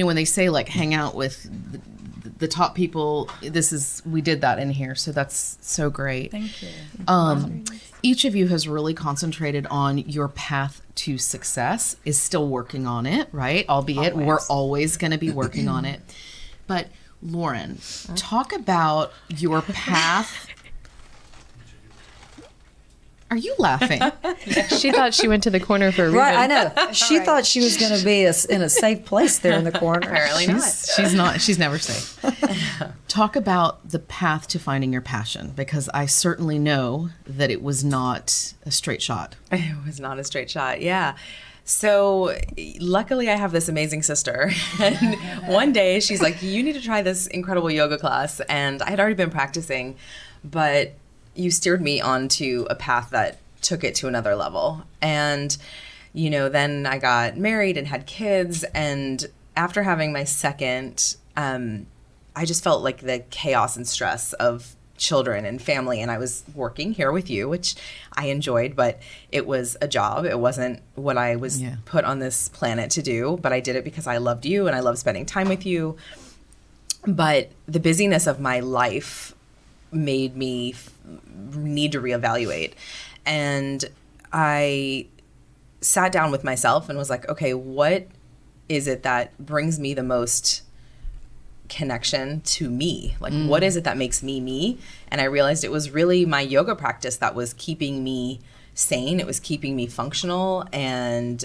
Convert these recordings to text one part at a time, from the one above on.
when they say like hang out with the top people, we did that in here. So that's so great. Thank you. Each of you has really concentrated on your path to success, is still working on it, right? Albeit we're always going to be working on it. But Lauren, talk about your path. Are you laughing? She thought she went to the corner for a reason. Right, I know. She thought she was going to be in a safe place there in the corner. Apparently not. She's not. She's never safe. Talk about the path to finding your passion, because I certainly know that it was not a straight shot. It was not a straight shot, yeah. So luckily I have this amazing sister. And one day she's like, you need to try this incredible yoga class. And I had already been practicing, but you steered me onto a path that took it to another level. And, then I got married and had kids. And after having my second, I just felt like the chaos and stress of children and family. And I was working here with you, which I enjoyed, but it was a job. It wasn't what I was put on this planet to do, but I did it because I loved you and I loved spending time with you. But the busyness of my life made me need to reevaluate. And I sat down with myself and was like, okay, what is it that brings me the most connection to me? Like, what is it that makes me me? And I realized it was really my yoga practice that was keeping me sane. It was keeping me functional and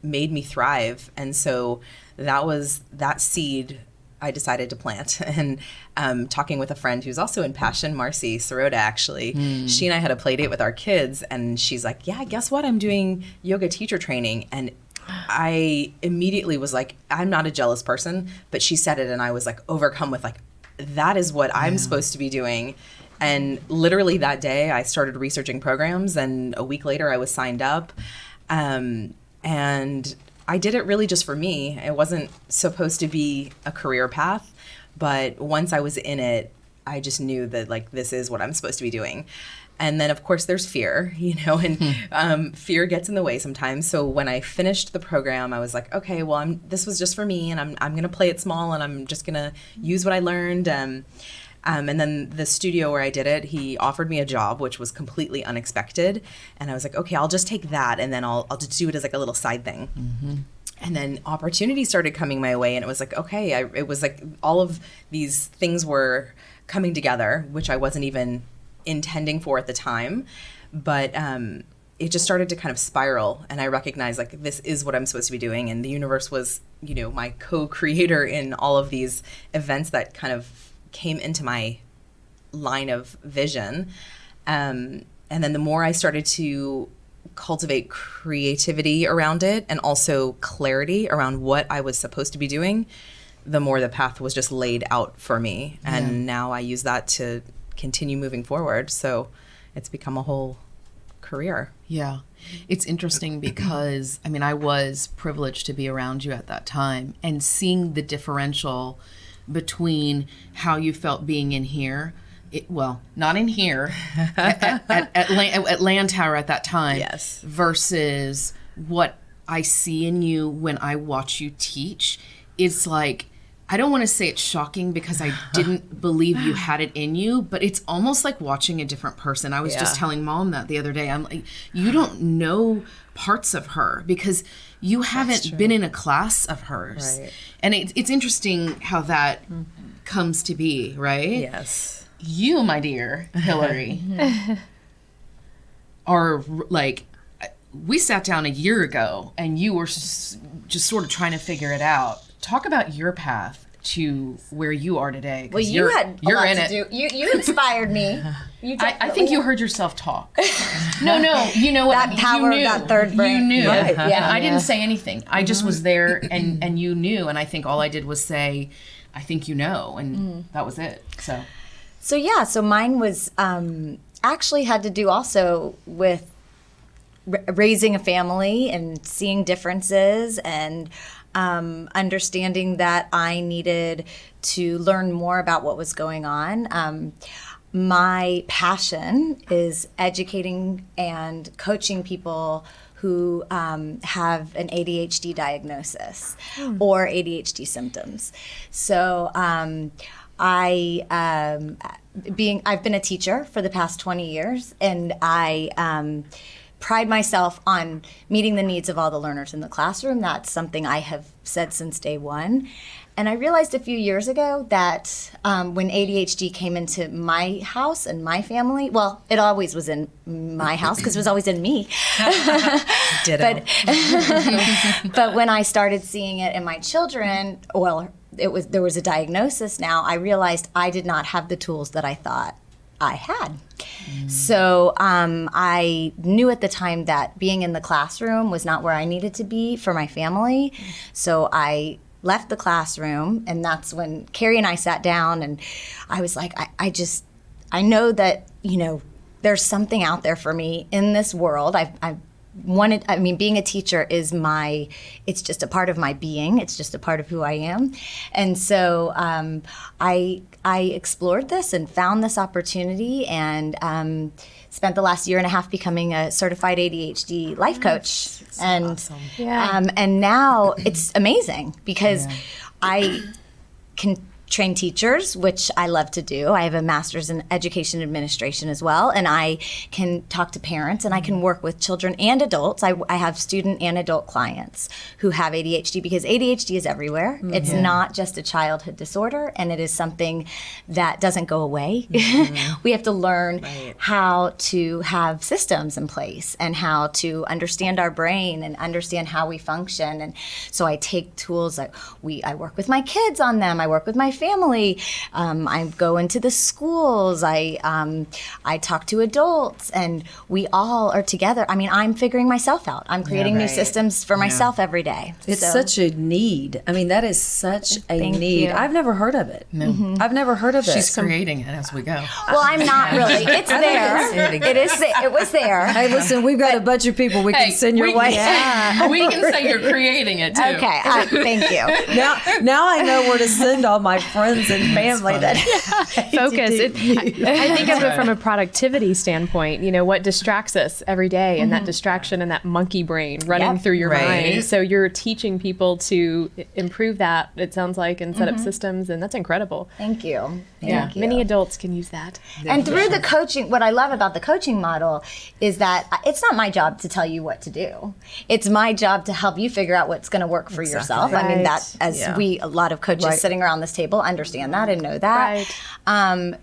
made me thrive. And so that was that seed I decided to plant. And talking with a friend who's also in passion, Marcy Sirota, actually, she and I had a play date with our kids, and she's like, yeah, guess what? I'm doing yoga teacher training. And I immediately was like, I'm not a jealous person, but she said it and I was like overcome with like, that is what I'm supposed to be doing. And literally that day I started researching programs, and a week later I was signed up. And I did it really just for me. It wasn't supposed to be a career path, but once I was in it, I just knew that like, this is what I'm supposed to be doing. And then of course there's fear, and fear gets in the way sometimes. So when I finished the program, I was like, okay, well, this was just for me, and I'm going to play it small, and I'm just going to use what I learned. And then the studio where I did it, he offered me a job, which was completely unexpected. And I was like, okay, I'll just take that, and then I'll just do it as like a little side thing. Mm-hmm. And then opportunities started coming my way, and it was like, okay, it was like all of these things were coming together, which I wasn't even intending for at the time. But it just started to kind of spiral, and I recognized like, this is what I'm supposed to be doing. And the universe was, my co-creator in all of these events that kind of came into my line of vision. And then the more I started to cultivate creativity around it, and also clarity around what I was supposed to be doing, the more the path was just laid out for me. And now I use that to continue moving forward. So it's become a whole career. Yeah. It's interesting because, I was privileged to be around you at that time, and seeing the differential between how you felt being in here, not in here, at Landtower at that time, yes, versus what I see in you when I watch you teach. It's like, I don't want to say it's shocking because I didn't believe you had it in you, but it's almost like watching a different person. I was just telling Mom that the other day. I'm like, you don't know parts of her because you haven't been in a class of hers. Right. And it's interesting how that comes to be, right? Yes. You, my dear Hilary, are like, we sat down a year ago and you were just sort of trying to figure it out. Talk about your path to where you are today. Well, you're in it. You inspired me. I think you heard yourself talk. No, you know what? That power of that third brain. You knew. Right. Yeah. I didn't say anything. I just was there, and you knew. And I think all I did was say, I think you know. And that was it. So mine was actually had to do also with raising a family and seeing differences, and understanding that I needed to learn more about what was going on. My passion is educating and coaching people who have an ADHD diagnosis or ADHD symptoms. So I've been a teacher for the past 20 years, and I pride myself on meeting the needs of all the learners in the classroom. That's something I have said since day one. And I realized a few years ago that when ADHD came into my house and my family, well, it always was in my house because it was always in me. Ditto. But when I started seeing it in my children, well, there was a diagnosis now, I realized I did not have the tools that I thought I had. So I knew at the time that being in the classroom was not where I needed to be for my family. So I left the classroom, and that's when Kari and I sat down, and I was like, I know that, there's something out there for me in this world. Being a teacher is it's just a part of my being. It's just a part of who I am. And so I explored this and found this opportunity, and spent the last year and a half becoming a certified ADHD life coach. And awesome. And now it's amazing because I can train teachers, which I love to do. I have a master's in education administration as well, and I can talk to parents, and I can work with children and adults. I have student and adult clients who have ADHD, because ADHD is everywhere. It's not just a childhood disorder, and it is something that doesn't go away. We have to learn how to have systems in place and how to understand our brain and understand how we function. And so I take tools that I work with my kids on them. I work with my family. I go into the schools. I talk to adults, and we all are together. I mean, I'm figuring myself out. I'm creating new systems for myself every day. It's such a need. I mean, that is such a need. you. I've never heard of it. No. I've never heard of it. She's creating it as we go. Well, I'm not really. It's there. It was there. Hey, listen, we've got a bunch of people we can send your way. We can say you're creating it too. Okay, thank you. Now I know where to send all my friends and family. That Focus. I think of it from a productivity standpoint. What distracts us every day, and that distraction and that monkey brain running through your mind. So you're teaching people to improve that, it sounds like, and set up systems, and that's incredible. Thank you. Thank you. Many adults can use that. And through the coaching, what I love about the coaching model is that it's not my job to tell you what to do. It's my job to help you figure out what's going to work for yourself. I mean, that a lot of coaches sitting around this table understand that and know that.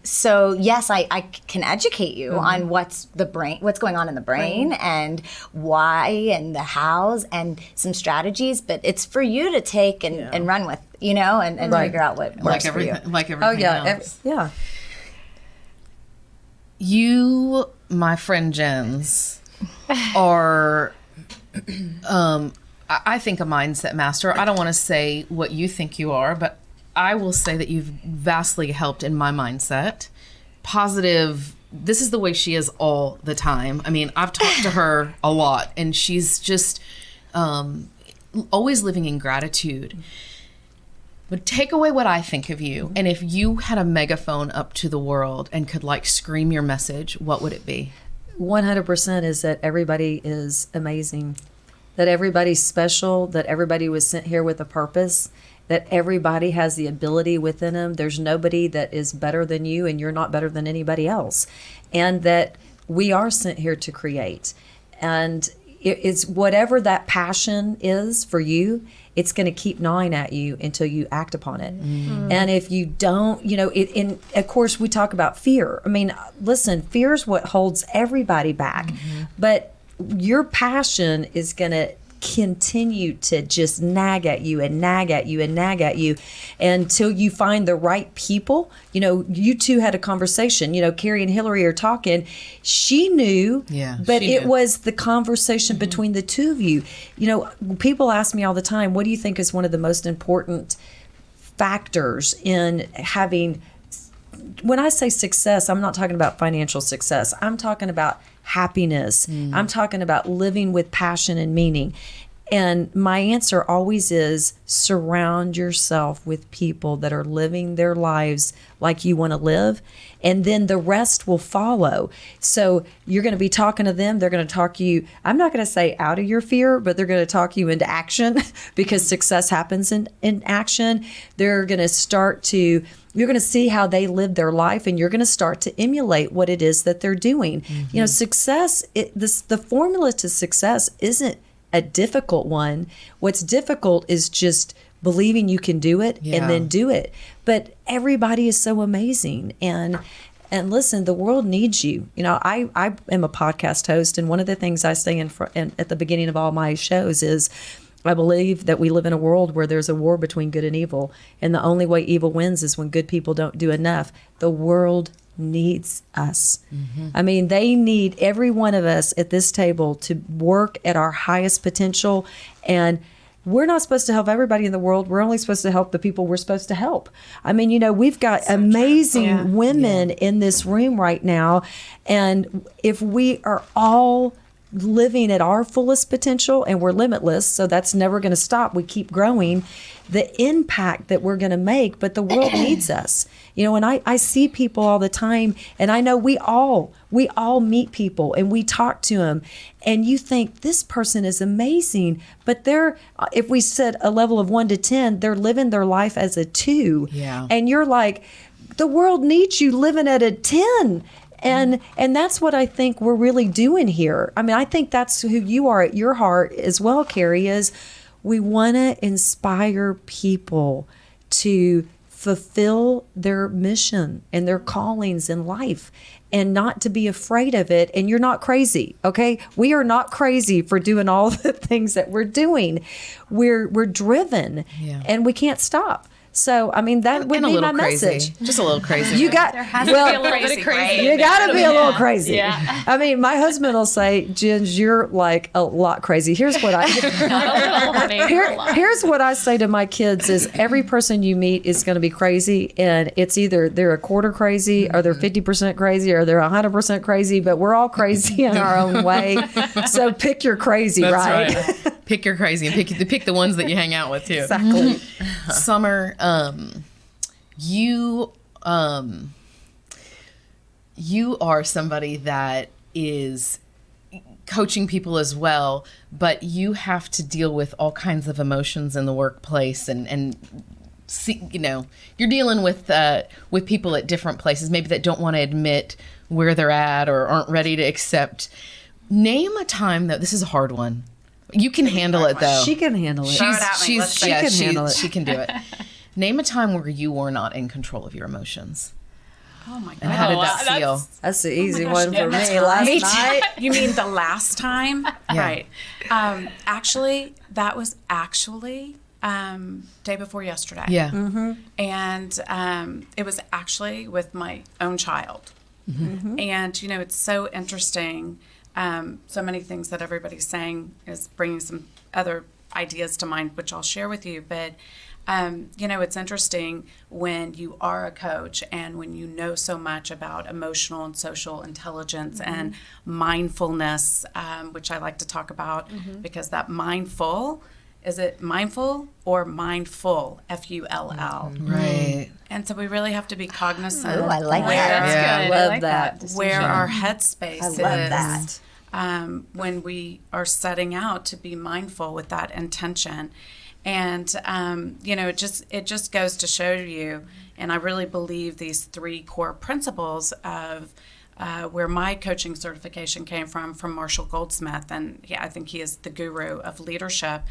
So yes, I can educate you on what's going on in the brain, and why, and the hows, and some strategies. But it's for you to take and run with, and figure out what works for you. Like everything else. Yeah. You, my friend Jens, are, I think, a mindset master. I don't want to say what you think you are, but I will say that you've vastly helped in my mindset. Positive. This is the way she is all the time. I mean, I've talked to her a lot, and she's just always living in gratitude. But take away what I think of you, and if you had a megaphone up to the world and could scream your message, what would it be? 100% is that everybody is amazing, that everybody's special, that everybody was sent here with a purpose, that everybody has the ability within them. There's nobody that is better than you, and you're not better than anybody else. And that we are sent here to create. And it's whatever that passion is for you, it's going to keep gnawing at you until you act upon it. And if you don't, and of course we talk about fear. I mean, listen, fear is what holds everybody back. But your passion is going to continue to just nag at you and nag at you and nag at you until you find the right people. You two had a conversation, Kari and Hilary are talking. She knew, but it was the conversation between the two of you. People ask me all the time, what do you think is one of the most important factors in having, when I say success, I'm not talking about financial success. I'm talking about happiness. I'm talking about living with passion and meaning. And my answer always is surround yourself with people that are living their lives like you want to live, and then the rest will follow. So you're going to be talking to them. They're going to talk you, I'm not going to say out of your fear, but they're going to talk you into action because success happens in action. They're going to start to, you're going to see how they live their life, and you're going to start to emulate what it is that they're doing. You know, success, the formula to success isn't a difficult one. What's difficult is just believing you can do it and then do it. But everybody is so amazing. And listen, the world needs you. You know, I am a podcast host, and one of the things I say at the beginning of all my shows is, I believe that we live in a world where there's a war between good and evil, and the only way evil wins is when good people don't do enough. The world needs us. I mean, they need every one of us at this table to work at our highest potential. And we're not supposed to help everybody in the world. We're only supposed to help the people we're supposed to help. I mean, you know, we've got amazing women in this room right now. And if we are all living at our fullest potential, and we're limitless, so that's never going to stop. We keep growing, the impact that we're going to make, but the world needs us. You know, and I see people all the time, and I know we all meet people and we talk to them, and you think this person is amazing, but if we set a level of 1 to 10, they're living their life as a 2. Yeah. And you're like, the world needs you living at a 10. And that's what I think we're really doing here. I mean, I think that's who you are at your heart as well, Kari, is we want to inspire people to fulfill their mission and their callings in life, and not to be afraid of it. And you're not crazy, okay? We are not crazy for doing all the things that we're doing. We're driven, and we can't stop. So, I mean, that would be my message. Just a little crazy. You got, There has to be a little bit of crazy. You got to be a little crazy. Yeah. I mean, my husband will say, Ginge, you're like a lot crazy. Here's what here's what I say to my kids is every person you meet is going to be crazy, and it's either they're a quarter crazy or they're 50% crazy or they're 100% crazy, but we're all crazy in our own way. So pick your crazy, That's right. Pick your crazy, and pick the ones that you hang out with too. Exactly. Summer, you are somebody that is coaching people as well, but you have to deal with all kinds of emotions in the workplace, and see, you know, you're dealing with people at different places, maybe that don't want to admit where they're at or aren't ready to accept. Name a time that this is a hard one. You can handle it though. She can handle it. She can handle it. She can do it. Name a time where you were not in control of your emotions. Oh my God. And how did that feel? That's the easy gosh, one for that's me. Last night. You mean the last time? Yeah. Right. Actually, that was day before yesterday. Yeah. Mm-hmm. And it was actually with my own child. Mm-hmm. And, you know, it's so interesting. So many things that everybody's saying is bringing some other ideas to mind, which I'll share with you. But, you know, it's interesting when you are a coach and when you know so much about emotional and social intelligence and mindfulness, which I like to talk about because that mindful, is it mindful or mindful? F-U-L-L. Right. And so we really have to be cognizant. Oh, I like where, that. That's Yeah. good. I I love like that. that. where our headspace I is. love that. When we are setting out to be mindful with that intention. And, you know, it just goes to show you, and I really believe these 3 core principles of where my coaching certification came from Marshall Goldsmith, and I think he is the guru of leadership.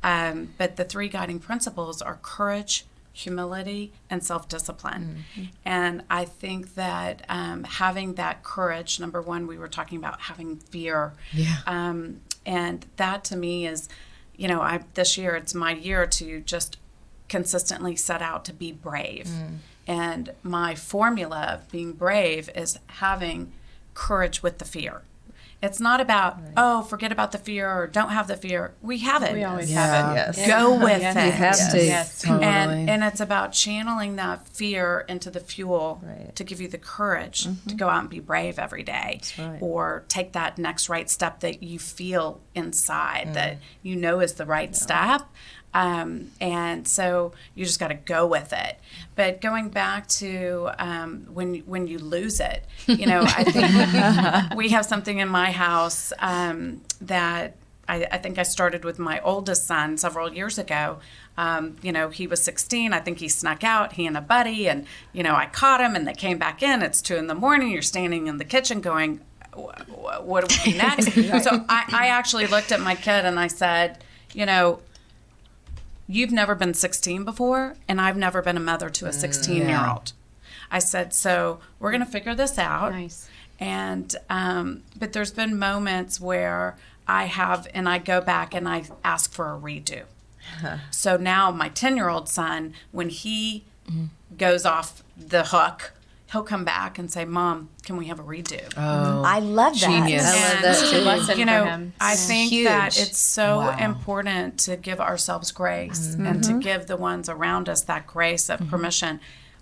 But the 3 guiding principles are courage, humility, and self-discipline. Mm-hmm. And I think that having that courage, number one, we were talking about having fear. Yeah. And that to me is, you know, this year, it's my year to just consistently set out to be brave. And my formula of being brave is having courage with the fear. It's not about, oh, forget about the fear or don't have the fear. We have it. We always Yeah. have it. Yes. Go with Yes. it. You have to. Yes. Totally. And it's about channeling that fear into the fuel Right. to give you the courage to go out and be brave every day, right. or take that next right step that you feel inside that you know is the right step. And so you just got to go with it. But going back to when you lose it, I think we have something in my house that I think I started with my oldest son several years ago. He was 16. I think he snuck out, he and a buddy, and, I caught him and they came back in. It's 2 a.m. You're standing in the kitchen going, what do we do next? So I actually looked at my kid and I said, you've never been 16 before, and I've never been a mother to a 16-year-old. I said, so we're going to figure this out. Nice. And, but there's been moments where I go back and I ask for a redo. So now my 10-year-old son, when he goes off the hook, he'll come back and say, Mom, can we have a redo? Oh, I love that. genius. I love that too. Lesson for him. I think Huge. that it's so Wow. important to give ourselves grace and to give the ones around us that grace of permission.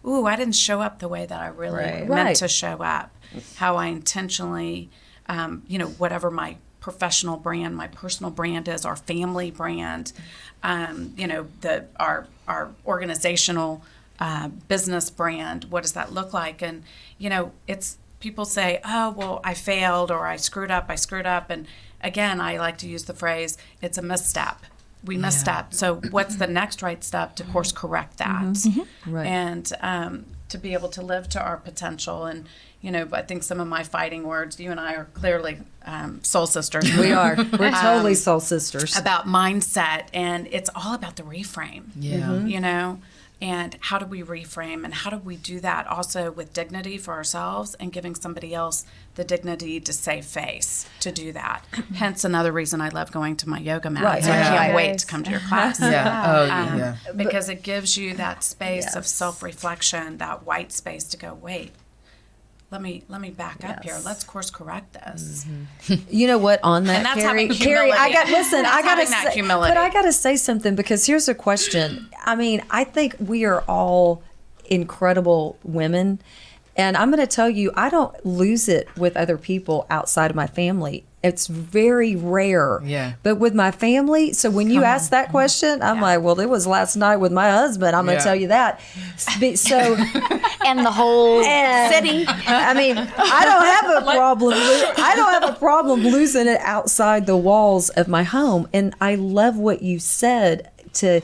Ooh, I didn't show up the way that I really Right. meant Right. to show up. How I intentionally, whatever my professional brand, my personal brand is, our family brand, our organizational business brand. What does that look like? And it's people say, oh, well, I failed or I screwed up. And again, I like to use the phrase, it's a misstep. We misstep. So what's the next right step to course correct that? Right. And to be able to live to our potential. And, I think some of my fighting words, you and I are clearly soul sisters. We are. We're totally soul sisters. About mindset. And it's all about the reframe. Yeah. And how do we reframe, and how do we do that also with dignity for ourselves and giving somebody else the dignity to save face to do that. Hence another reason I love going to my yoga mat. Right. So I can't Yeah. wait to come to your class. Yeah. Oh, yeah. Because it gives you that space of Yes. self-reflection, that white space to go, wait, let me back up here. Yes. Let's course correct this. You know what? On that, And that's Carrie, having Carrie, I humility. got listen. That's I gotta having that say, humility. but I gotta say something because here's a question. I mean, I think we are all incredible women, and I'm going to tell you, I don't lose it with other people outside of my family. It's very rare. Yeah. But with my family, so when you ask that question, I'm like, well, it was last night with my husband. I'm going to Yeah. tell you that. So. And the whole And, city. I mean, I don't have a problem. I don't have a problem losing it outside the walls of my home. And I love what you said to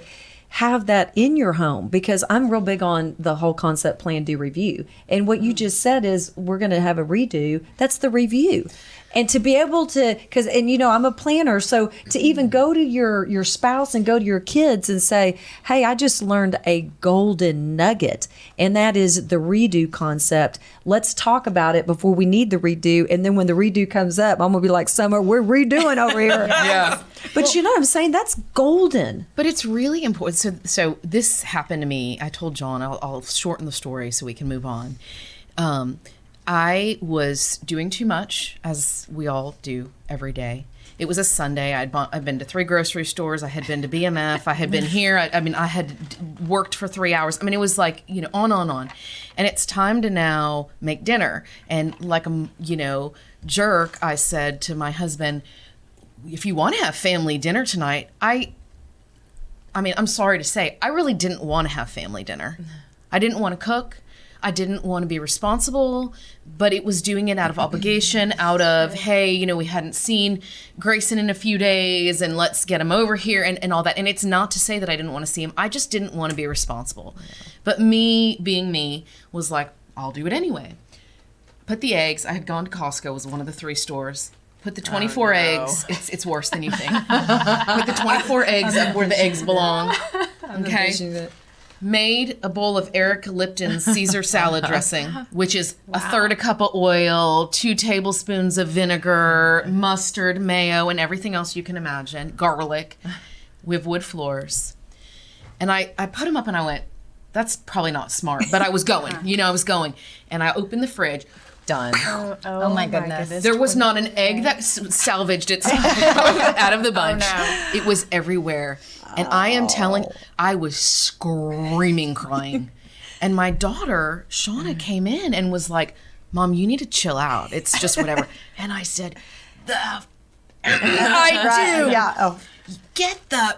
have that in your home, because I'm real big on the whole concept plan, do, review. And what you just said is we're going to have a redo. That's the review. And to be able to, because, and I'm a planner, so to even go to your spouse and go to your kids and say, hey, I just learned a golden nugget, and that is the redo concept. Let's talk about it before we need the redo. And then when the redo comes up, I'm going to be like, Summer, we're redoing over here. Yeah. But you know what I'm saying? That's golden. But it's really important. So this happened to me. I told John, I'll shorten the story so we can move on. I was doing too much, as we all do every day. It was a Sunday. I'd been to 3 grocery stores. I had been to BMF. I had been here. I had worked for 3 hours. I mean, it was like, on. And it's time to now make dinner. And like a, jerk, I said to my husband, if you want to have family dinner tonight, I mean, I'm sorry to say, I really didn't want to have family dinner. I didn't want to cook. I didn't want to be responsible, but it was doing it out of obligation, out of, hey, we hadn't seen Grayson in a few days and let's get him over here and all that. And it's not to say that I didn't want to see him. I just didn't want to be responsible. But me being me was like, I'll do it anyway. Put the eggs. I had gone to Costco, it was one of the 3 stores. Put the 24 eggs. It's worse than you think. Put the 24 eggs up where the eggs belong. Okay. Made a bowl of Eric Lipton's Caesar salad dressing, which is a third a cup of oil, 2 tablespoons of vinegar, mustard, mayo, and everything else you can imagine, garlic, with wood floors. And I put them up and I went, that's probably not smart, but I was going, I was going. And I opened the fridge, Done. Oh my goodness. There was not an egg that salvaged itself out of the bunch. It was everywhere. And I am telling, I was screaming, crying. And my daughter, Shauna, came in and was like, Mom, you need to chill out. It's just whatever. And I said, I do. Yeah. Oh. Get the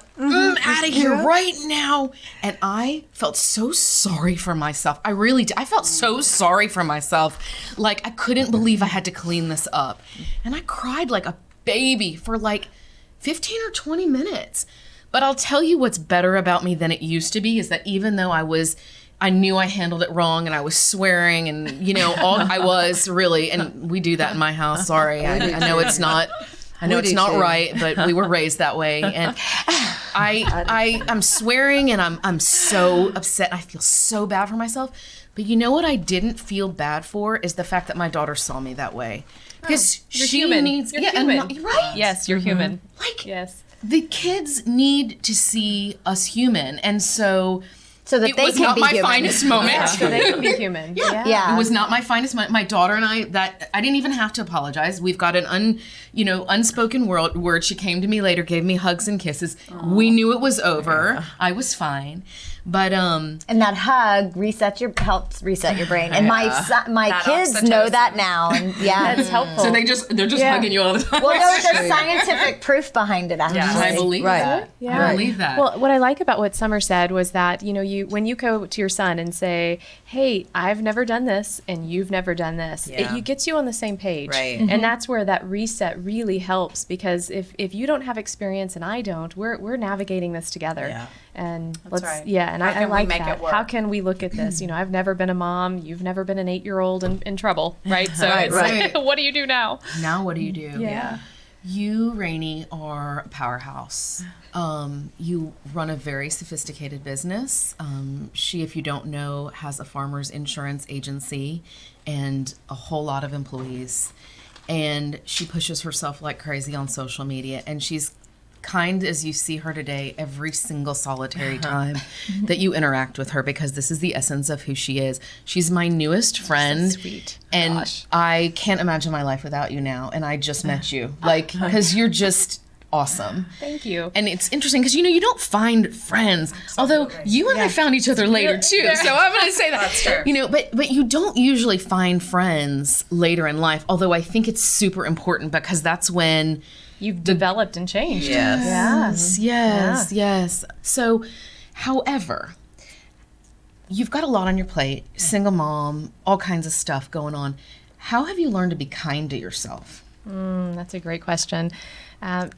out of here right now. And I felt so sorry for myself. I really did. I felt so sorry for myself. Like, I couldn't believe I had to clean this up. And I cried like a baby for like 15 or 20 minutes. But I'll tell you what's better about me than it used to be is that even though I knew I handled it wrong and I was swearing and, I was really, and we do that in my house. Sorry. I know it's not. I know it's not right, but we were raised that way. And I'm swearing and I'm so upset. I feel so bad for myself. But you know what I didn't feel bad for is the fact that my daughter saw me that way. Because she human. needs... You're human. Right? Yes, you're human. Like, yes. The kids need to see us human. And so that it they was can not be my human. finest moment. So they can be human. Yeah. It was not my finest moment. My daughter and I didn't even have to apologize. We've got an unspoken word. She came to me later, gave me hugs and kisses. Aww. We knew it was over. Yeah. I was fine. But and that hug helps reset your brain. And my kids know that now. And that's helpful. So they're just hugging you all the time. Well, no, there's scientific proof behind it. Actually, I believe that. Yeah. I believe that. Well, what I like about what Summer said was that when you go to your son and say, "Hey, I've never done this, and you've never done this," it gets you on the same page. Right. And that's where that reset really helps because if you don't have experience and I don't, we're navigating this together. Yeah. And That's right. and I like make that. it work? How can we look at this? I've never been a mom. You've never been an 8-year-old in trouble, right? So it's like, what do you do now? Now what do you do? Yeah. You, Rani, are a powerhouse. You run a very sophisticated business. She, if you don't know, has a farmer's insurance agency and a whole lot of employees. And she pushes herself like crazy on social media. And she's kind as you see her today every single solitary time that you interact with her because this is the essence of who she is. She's my newest friend. So sweet. And Gosh. I can't imagine my life without you now. And I just met you. Because you're just awesome. Thank you. And it's interesting because, you don't find friends. Although you and I found each other later too. So I'm going to say that. That's true. But you don't usually find friends later in life. Although I think it's super important because that's when you've developed and changed. Yes. So, however, you've got a lot on your plate, single mom, all kinds of stuff going on. How have you learned to be kind to yourself? That's a great question. I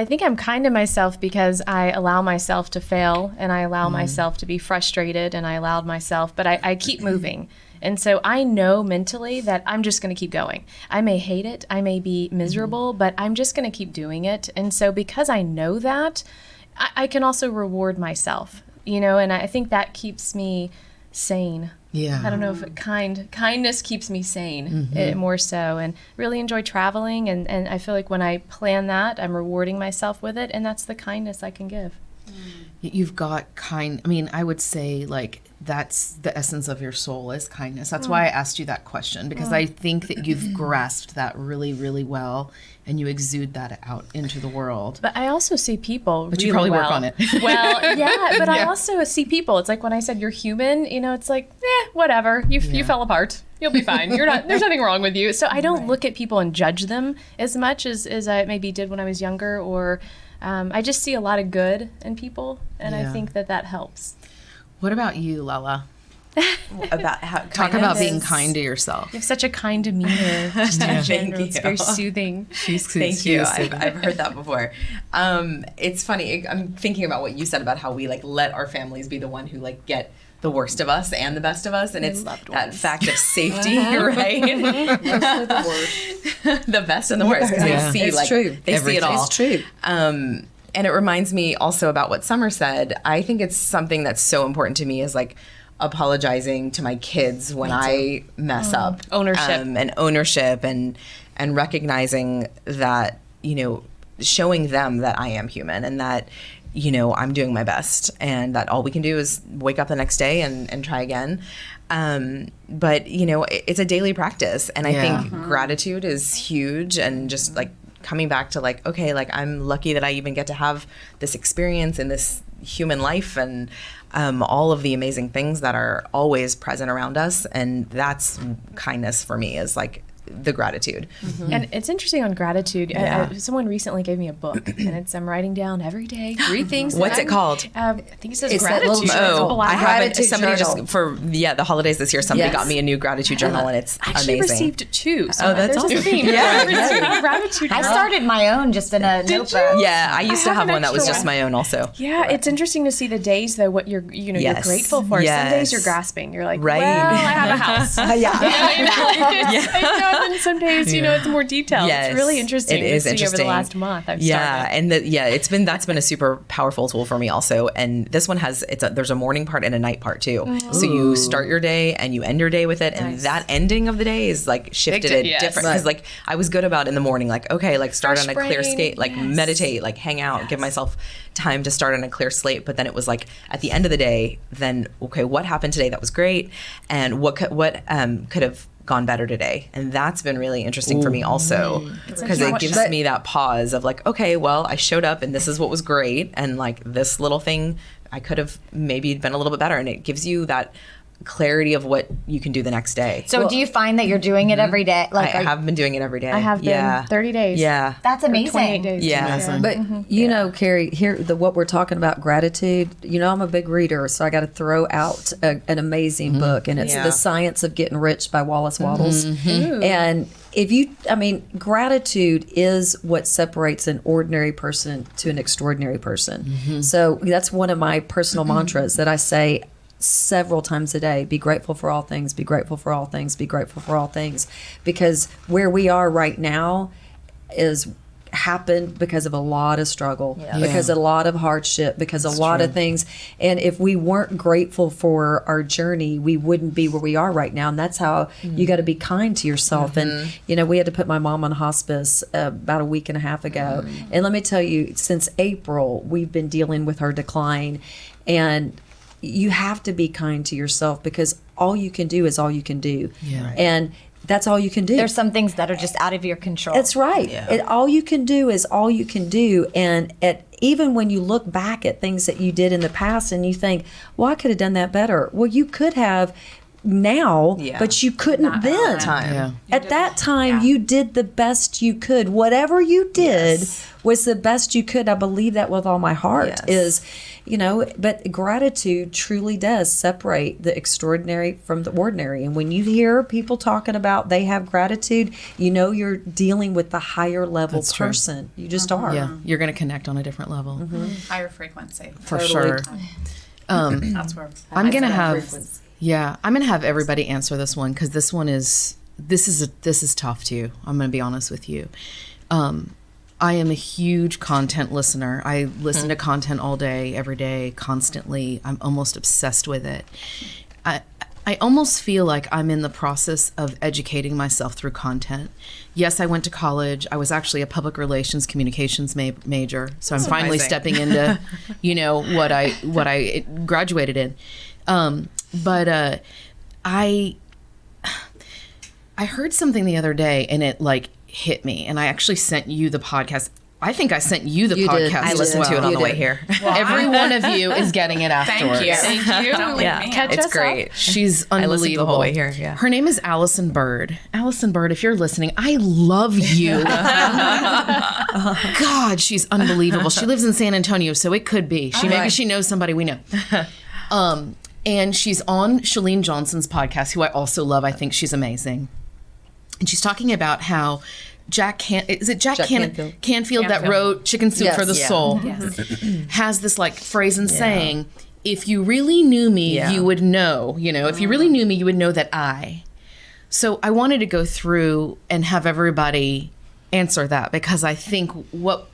think I'm kind to myself because I allow myself to fail and I allow myself to be frustrated and I allowed myself, but I keep moving. And so I know mentally that I'm just going to keep going. I may hate it, I may be miserable, but I'm just going to keep doing it. And so because I know that, I can also reward myself, and I think that keeps me sane. Yeah. I don't know if kindness keeps me sane more so, and really enjoy traveling. And I feel like when I plan that, I'm rewarding myself with it. And that's the kindness I can give. You've got I would say like that's the essence of your soul is kindness. That's why I asked you that question because I think that you've grasped that really, really well and you exude that out into the world. But I also see people But really you probably well. work on it. Well, yeah, but I also see people. It's like when I said you're human, it's like, whatever. You fell apart. You'll be fine. There's nothing wrong with you. So I don't look at people and judge them as much as I maybe did when I was younger or I just see a lot of good in people, and I think that helps. What about you, Lala? Talk about being kind to yourself. You have such a kind demeanor. Just in general. It's very soothing. Thank you. I've heard that before. It's funny. I'm thinking about what you said about how we let our families be the one who get the worst of us and the best of us, and it's that fact of safety, right? Mostly the worst. The best and the worst because they see it's true. They see it all. It's true. And it reminds me also about what Summer said. I think it's something that's so important to me is apologizing to my kids when I mess up. Ownership. And ownership and recognizing that, showing them that I am human and that I'm doing my best, and that all we can do is wake up the next day and try again. But it's a daily practice, and I think gratitude is huge, and just like coming back to like, okay, like I'm lucky that I even get to have this experience in this human life, and all of the amazing things that are always present around us. And that's kindness for me, is like the gratitude. And it's interesting on gratitude. Someone recently gave me a book, and I'm writing down every day 3 things. What's it called? I think it says It's that gratitude. little It's black. I haven't. Gratitude Somebody journal. just for the holidays this year, somebody Yes. got me a new gratitude journal, and it's I actually amazing. received 2. So that's there's awesome. a theme. Yeah. I received a gratitude I journal. started my own just in a notebook. Yeah, I used to have have an one that was extra just one. my own also. Yeah, it's interesting to see the days though what you're you're Yes. grateful for. Some Yes. days you're grasping. You're like, Right. well, I have a house. And then some days, it's more detailed. Yes. It's really interesting It is to see over the interesting. last month. I've Yeah, started. and that's been a super powerful tool for me also. And this one there's a morning part and a night part too. So you start your day and you end your day with it, and that ending of the day is like shifted Big it yes. different, because like I was good about in the morning, like okay, like start Fresh on a clear brain. skate, like meditate, like hang out, give myself time to start on a clear slate. But then it was like at the end of the day, then okay, what happened today that was great, and what could have gone better today. And that's been really interesting for me also, because it gives me that pause of like, okay, well, I showed up and this is what was great, and like this little thing I could have maybe been a little bit better, and it gives you that clarity of what you can do the next day. So do you find that you're doing it every day? I have been doing it every day. I have been 30 days. Yeah. That's Or amazing. 28 days. Yeah. But Kari, here what we're talking about gratitude. I'm a big reader, so I got to throw out an amazing book, and it's Yeah. The Science of Getting Rich by Wallace Wattles. And gratitude is what separates an ordinary person to an extraordinary person. So that's one of my personal mantras that I say several times a day. Be grateful for all things, be grateful for all things, be grateful for all things. Because where we are right now is happened because of a lot of struggle, because a lot of hardship, because a lot of things. And if we weren't grateful for our journey, we wouldn't be where we are right now. And that's how you got to be kind to yourself. And, we had to put my mom on hospice about a week and a half ago. And let me tell you, since April, we've been dealing with her decline. And you have to be kind to yourself, because all you can do is all you can do. Yeah. Right. And that's all you can do. There's some things that are just out of your control. That's right. And all you can do is all you can do. And even when you look back at things that you did in the past and you think, well, I could have done that better. Well, you could have now, but you couldn't then. Yeah. At that time, you did the best you could. Whatever you did was the best you could. I believe that with all my heart but gratitude truly does separate the extraordinary from the ordinary. And when you hear people talking about they have gratitude, you're dealing with the higher level That's true. person. You just are. Yeah, you're going to connect on a different level. Higher frequency. For sure. That's where I'm going to have everybody answer this one, because this is tough too. I'm going to be honest with you. I am a huge content listener. I listen to content all day, every day, constantly. I'm almost obsessed with it. I almost feel like I'm in the process of educating myself through content. Yes, I went to college. I was actually a public relations communications major. So I'm finally stepping into, what I graduated in. But I heard something the other day, and it hit me, and I actually sent you the podcast. I think I sent you the You did. podcast. I listened to it on the way here. Every one of you is getting it afterwards. Thank you. Don't leave Yeah, me Catch out. us it's great. She's I unbelievable. listened the whole way here. Yeah. Her name is Allison Bird. Allison Bird, if you're listening, I love you. God, she's unbelievable. She lives in San Antonio, so it could be. Maybe she knows somebody we know. And she's on Chalene Johnson's podcast, who I also love. I think she's amazing. And she's talking about how Jack Canfield that wrote Chicken Soup for the Soul has this phrase and saying, if you really knew me, you would know, if you really knew me, you would know that I. So I wanted to go through and have everybody answer that, because I think what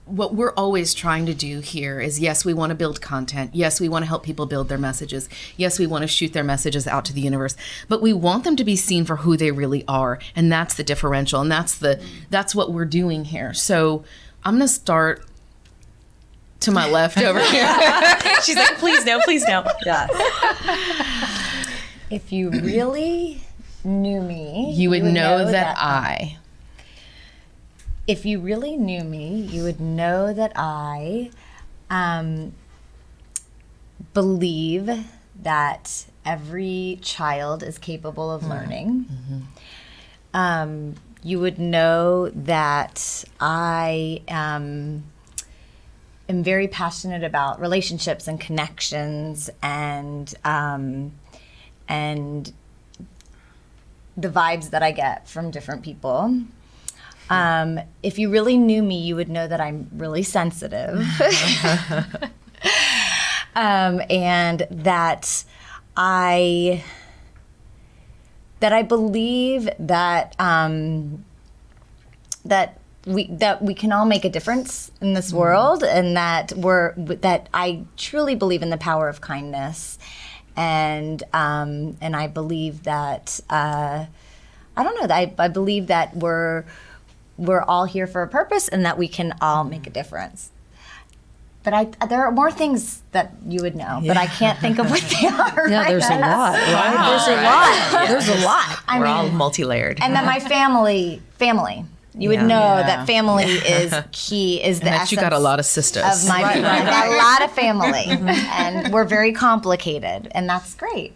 we're always trying to do here is, yes, we want to build content. Yes, we want to help people build their messages. Yes, we want to shoot their messages out to the universe, but we want them to be seen for who they really are. And that's the differential. And that's what we're doing here. So I'm going to start to my left over here. She's like, please no, please no. Yeah. If you really knew me, You would know that I. If you really knew me, you would know that I believe that every child is capable of learning. You would know that I am very passionate about relationships and connections and the vibes that I get from different people. If you really knew me, you would know that I'm really sensitive. And that I believe that that we can all make a difference in this world, and that I truly believe in the power of kindness, and I believe that I believe that we're all here for a purpose, and that we can all make a difference. But there are more things that you would know, but I can't think of what they are. Yeah, there's a lot, right? Wow. There's a lot. There's a lot. We're all multi-layered. And then my family. You would know that family is key, is the That essence you got a lot of sisters. of my I got a lot of family. And we're very complicated, and that's great.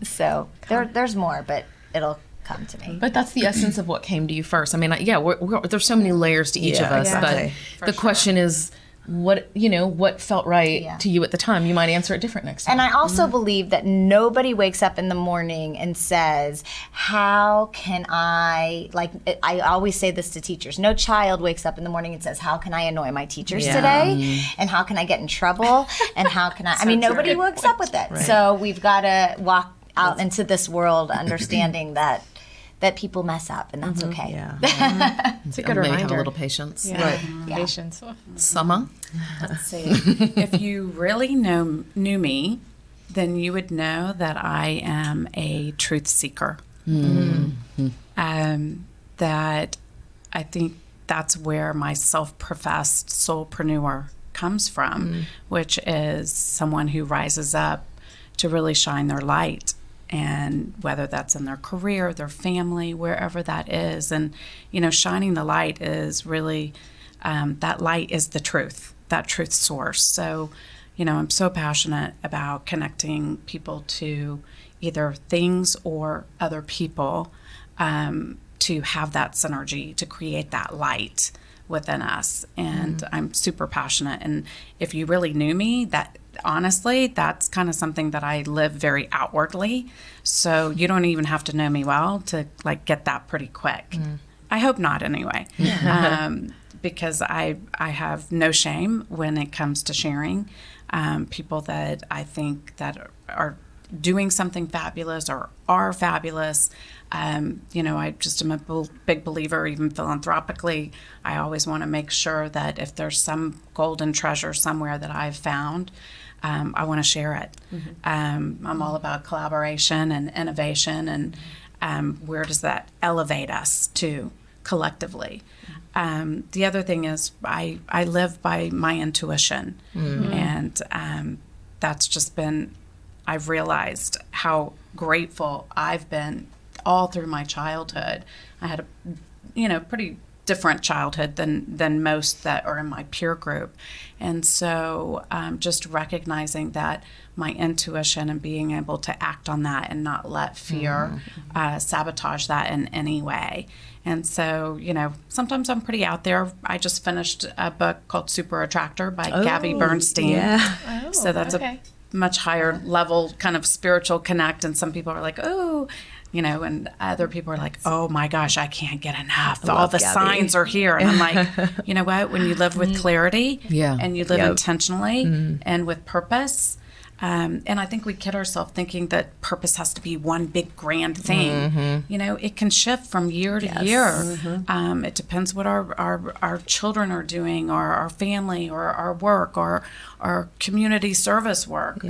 So there's more, but it'll come to me. But that's the essence of what came to you first. I mean, there's so many layers to each of us, exactly. but the question is, what felt right to you at the time? You might answer it different next time. And I also believe that nobody wakes up in the morning and says, how can I always say this to teachers, no child wakes up in the morning and says, how can I annoy my teachers today? And how can I get in trouble? And how can I nobody wakes up with that. Right. So we've got to walk out into this world understanding that people mess up, and that's okay. Yeah. It's a good Maybe reminder. have a little patience. Yeah. Right. Yeah. Patience. Summer? Let's see. If you really knew me, then you would know that I am a truth seeker. That I think that's where my self-professed soulpreneur comes from, which is someone who rises up to really shine their light. And whether that's in their career, their family, wherever that is. And, shining the light is really, that light is the truth, that truth source. So, I'm so passionate about connecting people to either things or other people to have that synergy, to create that light within us. And I'm super passionate. And if you really knew me, honestly, that's kind of something that I live very outwardly. So you don't even have to know me well to get that pretty quick. I hope not anyway. Because I have no shame when it comes to sharing people that I think that are doing something fabulous or are fabulous. I just am a big believer, even philanthropically. I always want to make sure that if there's some golden treasure somewhere that I've found, I want to share it. I'm all about collaboration and innovation, and where does that elevate us to collectively? The other thing is I live by my intuition, and that's just been, I've realized how grateful I've been all through my childhood. I had a pretty different childhood than most that are in my peer group. And so just recognizing that my intuition and being able to act on that and not let fear sabotage that in any way. And so, sometimes I'm pretty out there. I just finished a book called Super Attractor by Gabby Bernstein. Yeah. So that's a much higher level kind of spiritual connect. And some people are like, oh, and other people are like, oh my gosh, I can't get enough. All the signs are here. And I'm like, you know what? When you live with clarity and you live intentionally and with purpose, And I think we kid ourselves thinking that purpose has to be one big grand thing. You know, it can shift from year to year. It depends what our children are doing, or our family, or our work, or our community service work.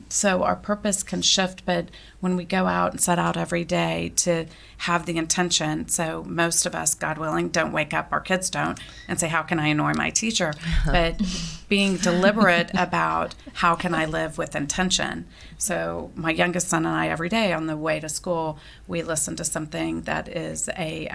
So our purpose can shift, but when we go out and set out every day to have the intention, so most of us, God willing, don't wake up, our kids don't, and say, how can I annoy my teacher? But being deliberate about how can I live with intention. So my youngest son and I, every day on the way to school, we listen to something that is a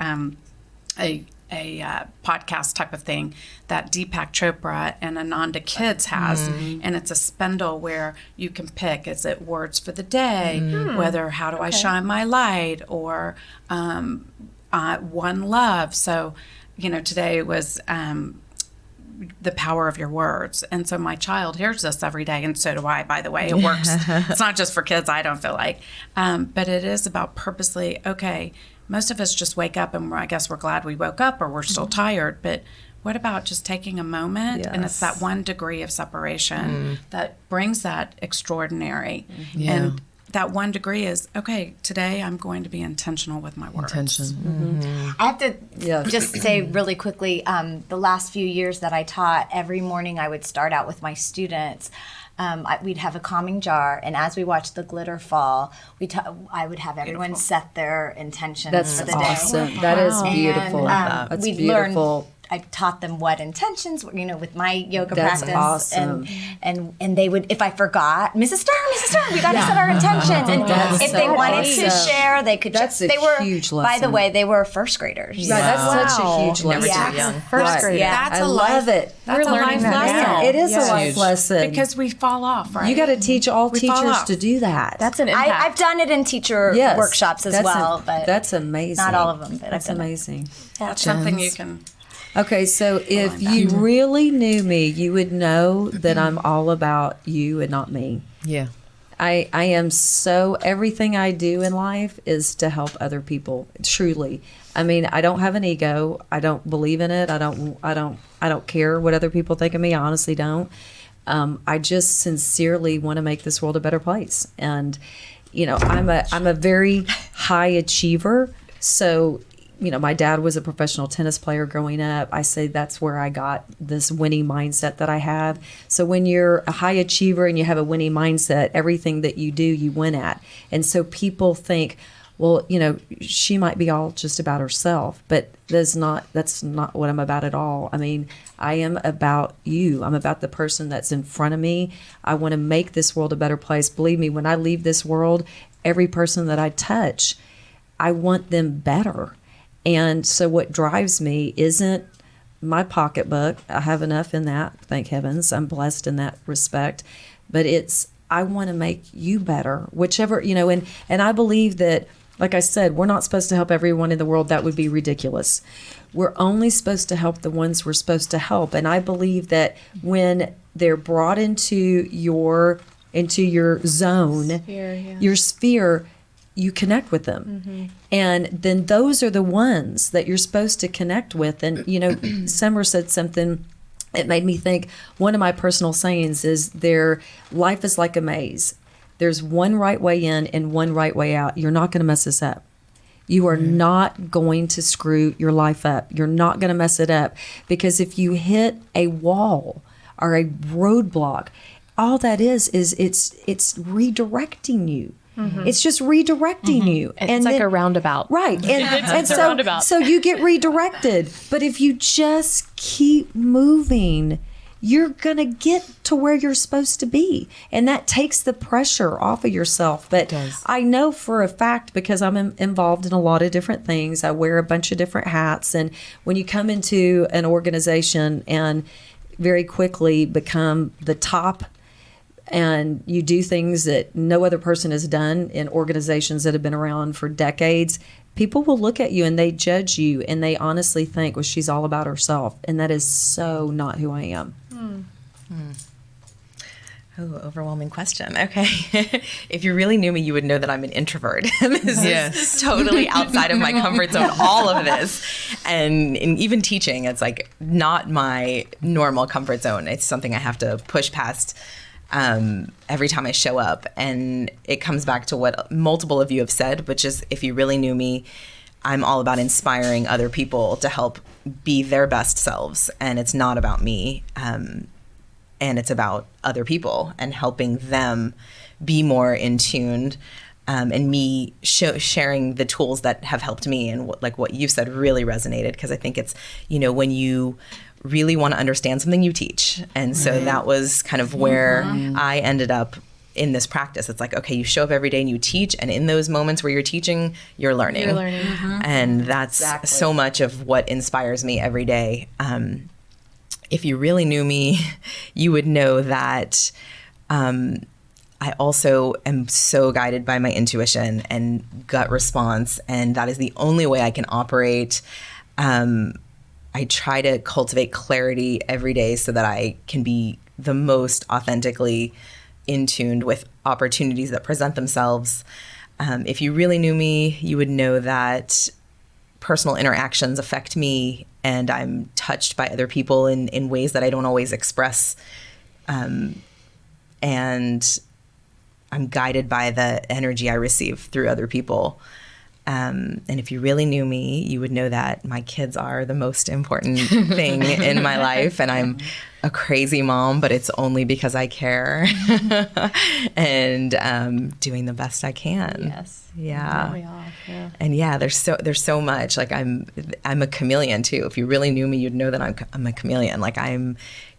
podcast type of thing that Deepak Chopra and Ananda Kids has, and it's a spindle where you can pick, is it words for the day, whether how do I shine my light, or one love. So, you know, today was the power of your words. And so my child hears this every day, and so do I, by the way. It works. It's not just for kids, I don't feel like. But it is about purposely, okay, most of us just wake up and I guess we're glad we woke up, or we're still tired. But what about just taking a moment? And it's that 1 degree of separation that brings that extraordinary. And that 1 degree is, okay, today I'm going to be intentional with my words. I have to just say really quickly, the last few years that I taught, every morning I would start out with my students. We'd have a calming jar, and as we watched the glitter fall, I would have everyone set their intentions for the day. Awesome. That is beautiful. And, That's we'd beautiful. I taught them what intentions, with my yoga That's practice. awesome. And they would, if I forgot, Mrs. Stern, we got to set our intentions. And if they wanted to share, they could. That's a huge lesson. By the way, they were first graders. Yeah, that's such a huge lesson. Yeah. First grade. That's I love it. That's a life lesson. It is a life lesson. Because we fall off, right? You got to teach all We fall teachers off. to do that. That's an impact. I've done it in teacher workshops as well, but that's amazing. not all of them. But That's amazing. That's something you can. Okay, so if you really knew me, you would know that I'm all about you and not me. Yeah. I am so, everything I do in life is to help other people, truly. I mean, I don't have an ego. I don't believe in it. I don't care what other people think of me. I honestly don't. I just sincerely want to make this world a better place. And, I'm a very high achiever. So, my dad was a professional tennis player growing up. I say that's where I got this winning mindset that I have. So when you're a high achiever and you have a winning mindset, everything that you do, you win at. And so people think, well, she might be all just about herself, but that's not what I'm about at all. I mean, I am about you. I'm about the person that's in front of me. I want to make this world a better place. Believe me, when I leave this world, every person that I touch, I want them better. And so what drives me isn't my pocketbook. I have enough in that, thank heavens. I'm blessed in that respect. But it's, I want to make you better, whichever, and I believe that, like I said, we're not supposed to help everyone in the world. That would be ridiculous. We're only supposed to help the ones we're supposed to help. And I believe that when they're brought into your zone, your sphere, you connect with them. And then those are the ones that you're supposed to connect with. And, Summer said something that made me think. One of my personal sayings is life is like a maze. There's one right way in and one right way out. You're not going to mess this up. You are not going to screw your life up. You're not going to mess it up. Because if you hit a wall or a roadblock, all that is it's redirecting you. It's just redirecting you. It's like a roundabout. Right. And so, roundabout. So you get redirected. But if you just keep moving, you're going to get to where you're supposed to be. And that takes the pressure off of yourself. But I know for a fact, because I'm involved in a lot of different things, I wear a bunch of different hats. And when you come into an organization and very quickly become the top, and you do things that no other person has done in organizations that have been around for decades, people will look at you and they judge you and they honestly think, well, she's all about herself. And that is so not who I am. Oh, overwhelming question. Okay. If you really knew me, you would know that I'm an introvert. This is totally outside of my comfort zone, all of this. And even teaching, it's like not my normal comfort zone. It's something I have to push past every time I show up. And it comes back to what multiple of you have said, which is, if you really knew me, I'm all about inspiring other people to help be their best selves. And it's not about me. And it's about other people and helping them be more in tune. And me sharing the tools that have helped me. And what you said really resonated, because I think it's, when you really want to understand something, you teach. And so that was kind of where I ended up in this practice. It's like, okay, you show up every day and you teach. And in those moments where you're teaching, you're learning. And that's so much of what inspires me every day. If you really knew me, you would know that I also am so guided by my intuition and gut response. And that is the only way I can operate. I try to cultivate clarity every day so that I can be the most authentically in tune with opportunities that present themselves. If you really knew me, you would know that personal interactions affect me, and I'm touched by other people in ways that I don't always express. And I'm guided by the energy I receive through other people. And if you really knew me, you would know that my kids are the most important thing in my life. And I'm a crazy mom, but it's only because I care and doing the best I can. Yes. Yeah. We all, yeah. And yeah, there's so much. Like I'm a chameleon too. If you really knew me, you'd know that I'm a chameleon. Like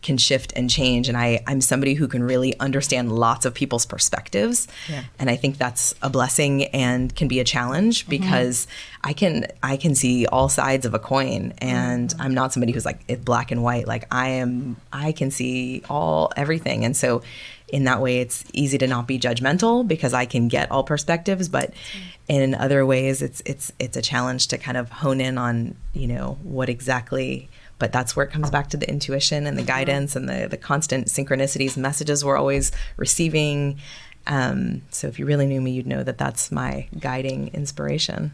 can shift and change, and I'm somebody who can really understand lots of people's perspectives. Yeah. And I think that's a blessing and can be a challenge, because I can see all sides of a coin, and I'm not somebody who's like it's black and white. Like I can see everything. And so in that way, it's easy to not be judgmental because I can get all perspectives. But in other ways, it's a challenge to kind of hone in on, what exactly. But that's where it comes back to the intuition and the guidance and the constant synchronicities, messages we're always receiving. So if you really knew me, you'd know that that's my guiding inspiration.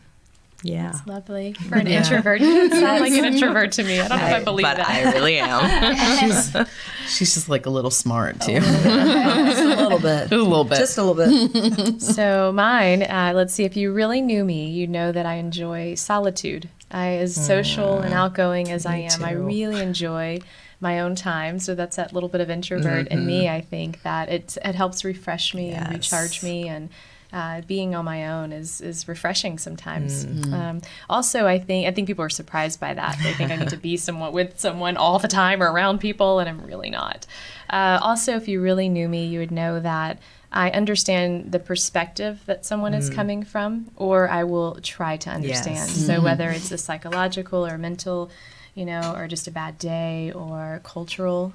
Yeah. That's lovely. For an introvert, you sound like an introvert to me. I don't know if I believe but that. I really am. She's just like a little smart too. Just a little bit. A little bit. Just a little bit. So mine, let's see, if you really knew me, you know that I enjoy solitude. As social and outgoing as I am, I really enjoy my own time. So that's that little bit of introvert in me. I think that it helps refresh me and recharge me, and being on my own is refreshing sometimes. Also, I think people are surprised by that. They think I need to be with someone all the time or around people, and I'm really not. Also, if you really knew me, you would know that I understand the perspective that someone is coming from, or I will try to understand. Yes. So whether it's a psychological or mental, or just a bad day or cultural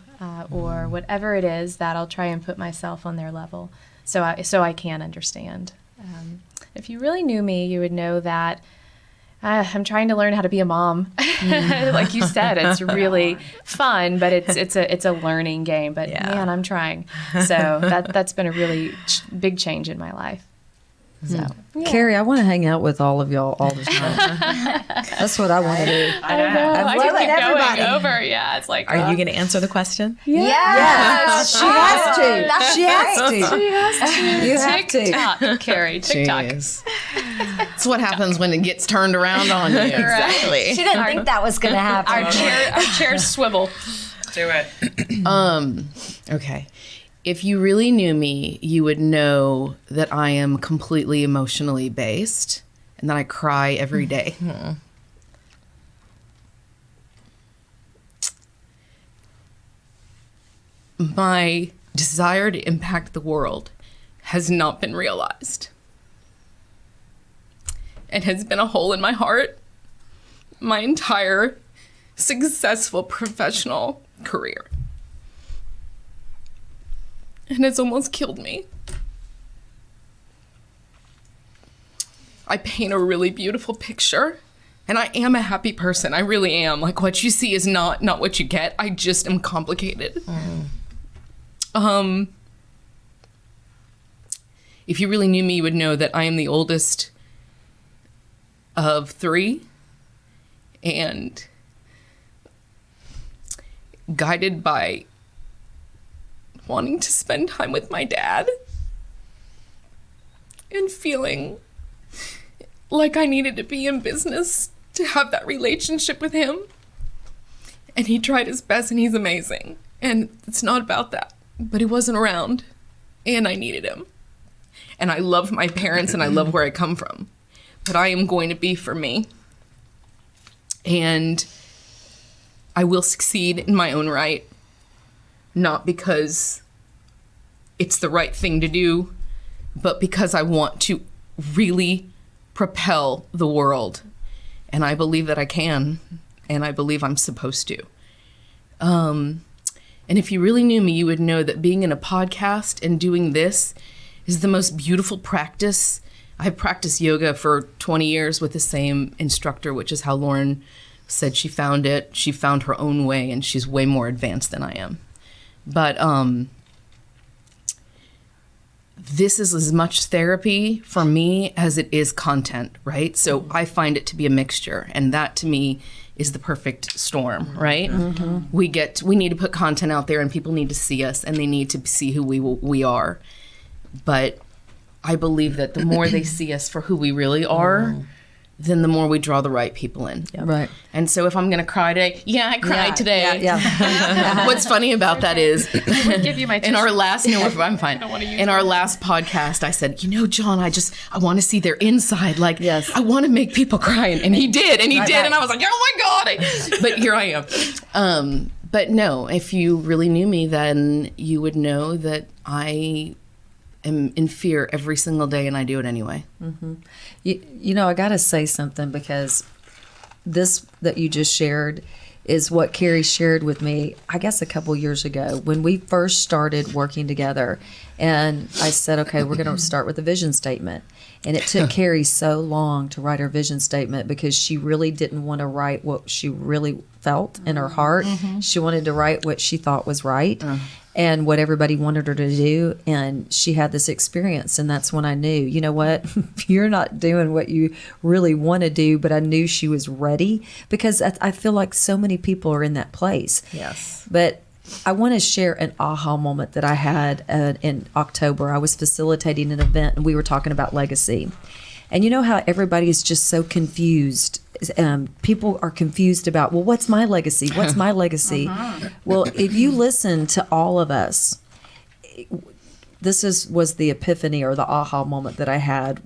or whatever it is, that I'll try and put myself on their level so I can understand. If you really knew me, you would know that I'm trying to learn how to be a mom. Like you said, it's really fun, but it's a learning game. But man, I'm trying. So that's been a really big change in my life. So, Kari, I want to hang out with all of y'all all the time. That's what I want to do. I know. I'm I loving can keep everybody. going over. Yeah, it's like. Are you going to answer the question? Yes, she has to. She has to. You have to. TikTok, Kari. TikTok. Jeez. That's what happens when it gets turned around on you. Exactly. She didn't think that was going to happen. Our chairs swivel. Do it. Okay. If you really knew me, you would know that I am completely emotionally based and that I cry every day. My desire to impact the world has not been realized. It has been a hole in my heart my entire successful professional career. And it's almost killed me. I paint a really beautiful picture, and I am a happy person. I really am. Like, what you see is not what you get. I just am complicated. If you really knew me, you would know that I am the oldest of 3, and guided by wanting to spend time with my dad and feeling like I needed to be in business to have that relationship with him. And he tried his best, and he's amazing. And it's not about that. But he wasn't around, and I needed him. And I love my parents, and I love where I come from. But I am going to be for me. And I will succeed in my own right. Not because it's the right thing to do, but because I want to really propel the world. And I believe that I can. And I believe I'm supposed to. And if you really knew me, you would know that being in a podcast and doing this is the most beautiful practice. I've practiced yoga for 20 years with the same instructor, which is how Lauren said she found it. She found her own way, and she's way more advanced than I am. But this is as much therapy for me as it is content, right? So I find it to be a mixture, and that to me is the perfect storm, right? Mm-hmm. We need to put content out there, and people need to see us, and they need to see who we are. But I believe that the more they see us for who we really are, then the more we draw the right people in. Yeah. Right. And so if I'm going to cry today, I cried today. Yeah. What's funny about that is, Give you my in our last, I'm fine. In our last podcast, I said, John, I want to see their inside. Like, yes. I want to make people cry. And he did, and and I was like, oh my God. But here I am. But no, if you really knew me, then you would know that I am in fear every single day, and I do it anyway. Mm-hmm. I got to say something, because this that you just shared is what Kari shared with me, I guess, a couple years ago when we first started working together. And I said, okay, we're going to start with a vision statement. And it took Kari so long to write her vision statement, because she really didn't want to write what she really felt in her heart. Mm-hmm. She wanted to write what she thought was right. And what everybody wanted her to do. And she had this experience. And that's when I knew, you know what, you're not doing what you really want to do. But I knew she was ready, because I feel like so many people are in that place. Yes. But I want to share an aha moment that I had in October. I was facilitating an event, and we were talking about legacy. And you know how everybody is just so confused. People are confused about, well, what's my legacy? What's my legacy? Well, if you listen to all of us, this was the epiphany or the aha moment that I had.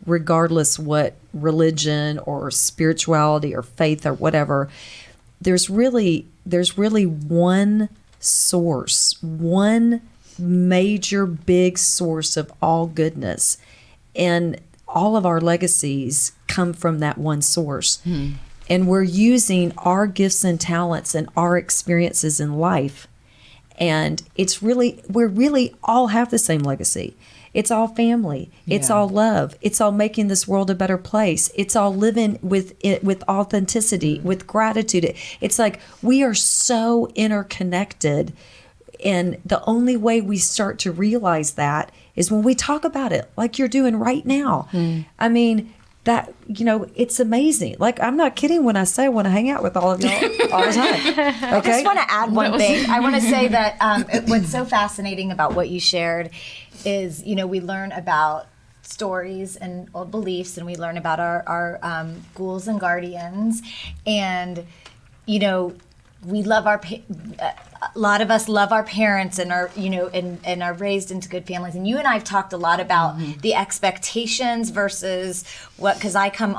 Regardless what religion or spirituality or faith or whatever, there's really one source, one major big source of all goodness, and all of our legacies come from that one source. And we're using our gifts and talents and our experiences in life. And we really all have the same legacy. It's all family. It's all love. It's all making this world a better place. It's all living with authenticity, with gratitude. It's like we are so interconnected. And the only way we start to realize that is when we talk about it like you're doing right now. I mean, that, it's amazing. Like, I'm not kidding when I say I want to hang out with all of y'all all the time. Okay? I just want to add one thing. I want to say that what's so fascinating about what you shared is, we learn about stories and old beliefs, and we learn about our ghouls and guardians. And, we love a lot of us love our parents and are, and are raised into good families. And you and I have talked a lot about the expectations versus because I come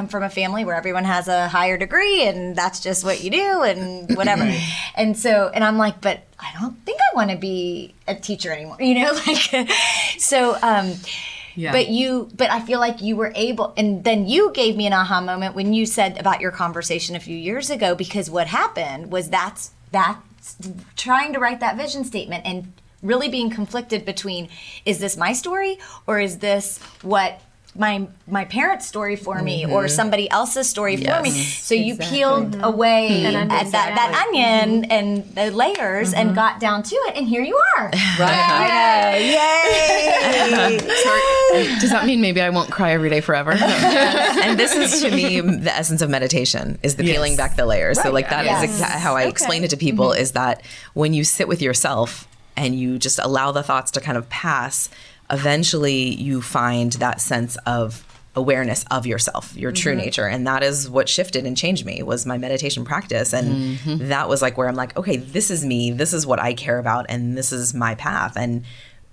from a family where everyone has a higher degree and that's just what you do and whatever. And I'm like, but I don't think I want to be a teacher anymore, Yeah. But I feel like you were able, and then you gave me an aha moment when you said about your conversation a few years ago, because what happened was that's trying to write that vision statement and really being conflicted between, is this my story or is this what my parents' story for me or somebody else's story for me? So you peeled away that onion and the layers and got down to it, and here you are. Right. Yay! Does that mean maybe I won't cry every day forever? And this is, to me, the essence of meditation, is the peeling back the layers. Right. So that is how I explain it to people, is that when you sit with yourself and you just allow the thoughts to kind of pass, eventually you find that sense of awareness of yourself, your true nature. And that is what shifted and changed me, was my meditation practice. And that was like where I'm like, okay, this is me, this is what I care about, and this is my path. And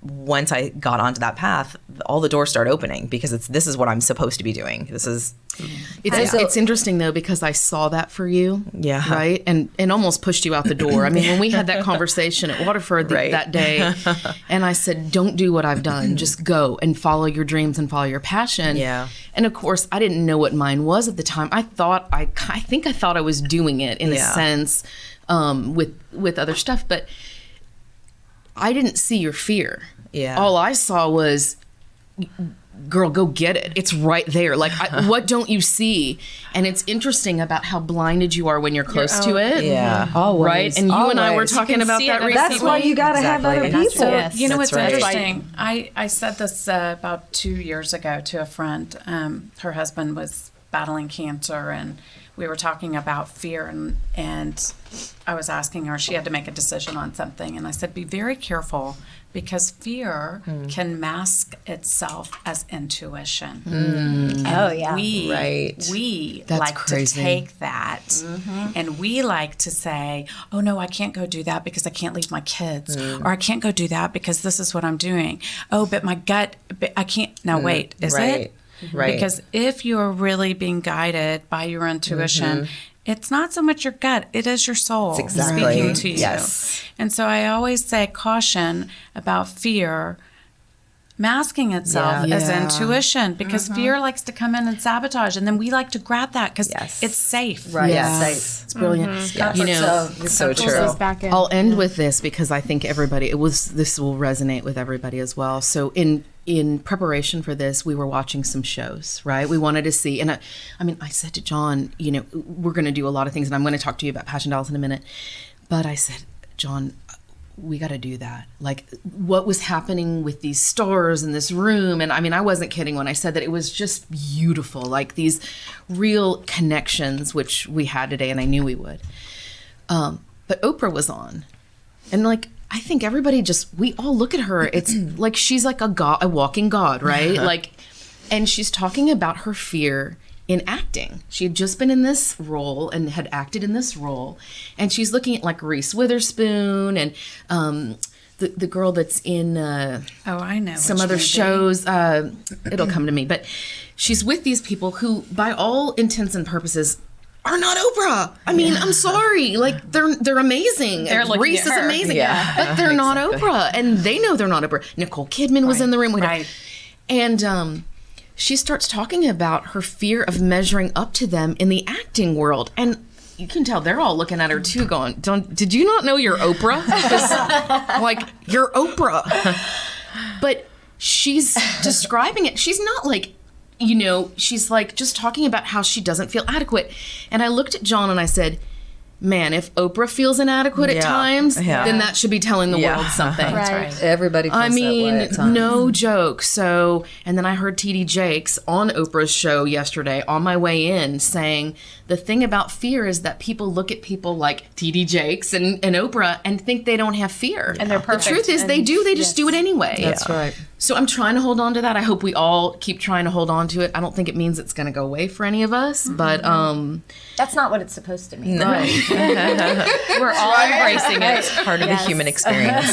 once I got onto that path, all the doors start opening, because this is what I'm supposed to be doing. This is It's interesting though, because I saw that for you, Yeah. right, and almost pushed you out the door. I mean, when we had that conversation at Waterford Right. that day, and I said, "Don't do what I've done. Just go and follow your dreams and follow your passion." Yeah. And of course, I didn't know what mine was at the time. I think I thought I was doing it in a Yeah. sense, with other stuff, but I didn't see your fear. Yeah. All I saw was, girl, go get it. It's right there. Like, what don't you see? And it's interesting about how blinded you are when you're close to it. Yeah. Always. Right? And you and I were Always. talking about see that it. recently. That's why you got to have other Exactly. people. Yes. You know That's what's right. interesting? I said this about 2 years ago to a friend. Her husband was battling cancer, and we were talking about fear, and I was asking her, she had to make a decision on something, and I said, be very careful, because fear can mask itself as intuition. Oh, yeah. We That's like crazy. to take that and we like to say, oh no, I can't go do that because I can't leave my kids, or I can't go do that because this is what I'm doing. Oh, but my gut, but I can't. Now wait, is Right. it? Right. Because if you're really being guided by your intuition, it's not so much your gut, it is your soul Exactly. speaking to you. Yes. And so I always say caution about fear masking itself Yeah. as Yeah. intuition, because fear likes to come in and sabotage, and then we like to grab that because Yes. it's safe. Right. Yes. Safe. It's brilliant. Yes. You know, So Pulls true. us back in. I'll end with this because I think this will resonate with everybody as well. So in preparation for this, we were watching some shows, right? We wanted to see, and I said to John, you know, we're going to do a lot of things, and I'm going to talk to you about Passion Dolls in a minute. But I said, John, we got to do that. Like, what was happening with these stars in this room? And I wasn't kidding when I said that. It was just beautiful, like these real connections, which we had today, and I knew we would. But Oprah was on, and like, I think everybody we all look at her. It's like she's like a walking god, right? Like, and she's talking about her fear in acting. She had just been in this role and had acted in this role, and she's looking at like Reese Witherspoon and the girl that's in Oh, I know. some which other movie. shows. It'll come to me, but she's with these people who, by all intents and purposes, are not Oprah. I mean, I'm sorry. Like, they're amazing. They're looking Reese at is her. amazing. Yeah. But they're not Oprah. And they know they're not Oprah. Nicole Kidman was in the room. Right. And she starts talking about her fear of measuring up to them in the acting world. And you can tell they're all looking at her too, going, did you not know you're Oprah? 'Cause, like, you're Oprah. But she's describing it. She's not like, you know, she's like just talking about how she doesn't feel adequate. And I looked at John and I said, man, if Oprah feels inadequate at Yeah. times, Yeah. then that should be telling the Yeah. world something. Right. Everybody feels I that way mean, at times. no joke. So, and then I heard TD Jakes on Oprah's show yesterday on my way in saying the thing about fear is that people look at people like TD Jakes and Oprah and think they don't have fear. And they're perfect. The truth is they And- do. They just yes. do it anyway. That's right. So I'm trying to hold on to that. I hope we all keep trying to hold on to it. I don't think it means it's going to go away for any of us, but That's not what it's supposed to mean. We're all embracing it. Part of the human experience.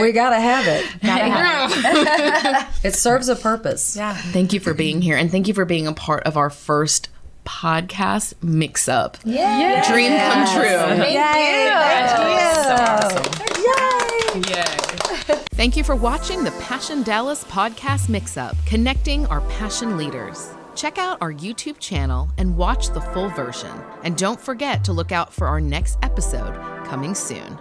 We got to have it. It serves a purpose. Yeah. thank you for being here, and thank you for being a part of our first podcast Mixup. Yeah. Dream come true. Thank you for watching the Passion Dallas podcast Mixup, connecting our passion leaders. Check out our YouTube channel and watch the full version. And don't forget to look out for our next episode coming soon.